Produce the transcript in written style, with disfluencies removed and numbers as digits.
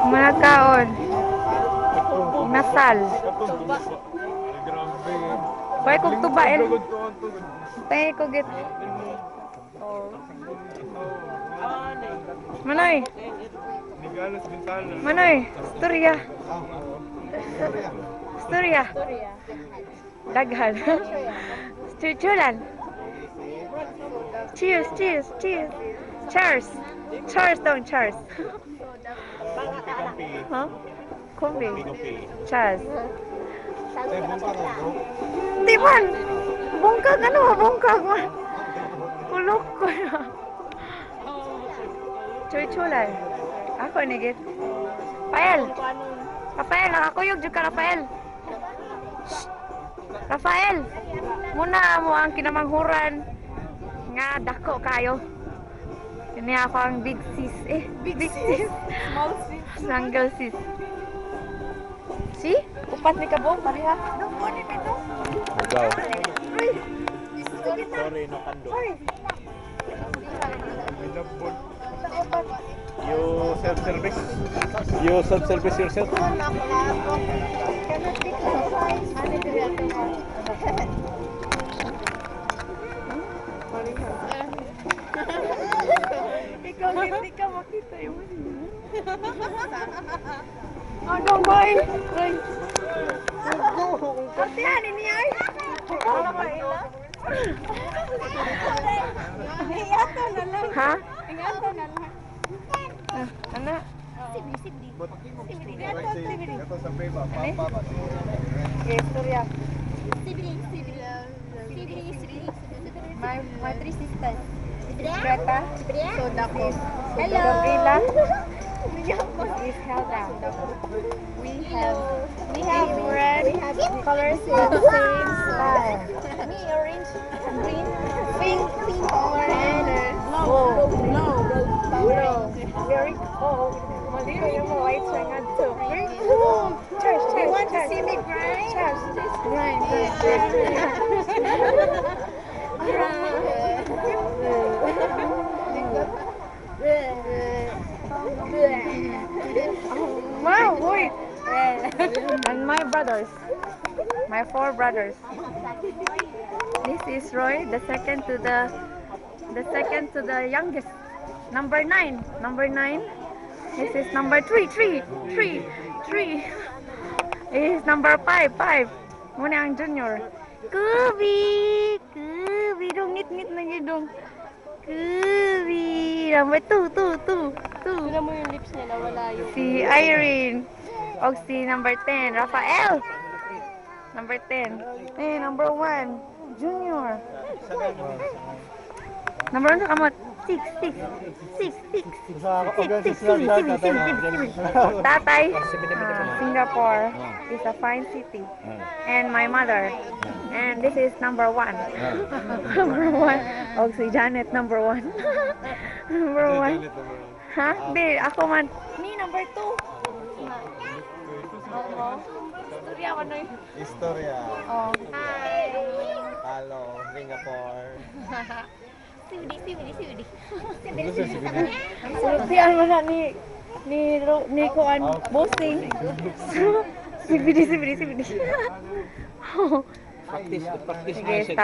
Mga kaon. Nasal. Pwede kong tubain. Pwede ko git. Manoy. Manoy. Storya. Storya. Daghan. Chuchulan. Cheers, cheers, cheers. Cheers. Cheers dong, cheers. Huh? Kombi. Cheers. Di man. Bungkag ano? Bungkag man. Kulok ko na. Chuchulan. Ako nigit. Rafael. Rafael, nakakuyog dyan ka, Rafael. Shh. Rafael. Muna mo ang kinamanghuran. Nga, dako kayo. Kini ako ang big sis. Big sis. Small sis. Single sis. See? Upat ni kabong, pareha. Ikaw. Sorry, no kando. You self-service? You self-service yourself? Ikaw hindi ka makita yung hanggang bay. Ay. Atihan ini ay. Wala ka ila. Ingato na lang. Ha? Ingato na lang. Ana? Sibli. Ingato sibli. Istorya. Sibli. My three sisters. Greta, Sodako, Hello. Gabriela, is Helga. We have red colors in the same style. Me orange, green, pink, and blue. Very cool. Malino yung mga white sangad too. Very cool. Cheers. You want to see me grind? Cheers. Grind. Wow, boy. And my brothers. My four brothers. This is Roy, the second to the youngest. Number 9. This is number 3. This is number 5. Muna ang junior. Kubi dong nit na dong. Kubi. Number 2. Tignan mo yung lips niya, nawala yung... Si Irene. O si number 10, Rafael. Number 10. Number 1, Junior. Number 1 sa kamot. 6. Tatay, Singapore is a fine city. And my mother. And this is number 1. Number 1. O si Janet, number 1. Number 1. Ha? Di, ako man. Me, number 2. Istorya ko na yun. Istorya. Oh. Hi! Hello, Singapore. Sibili. Sultian mo na ni Kuan bossing. Sibidi. Practice Sige,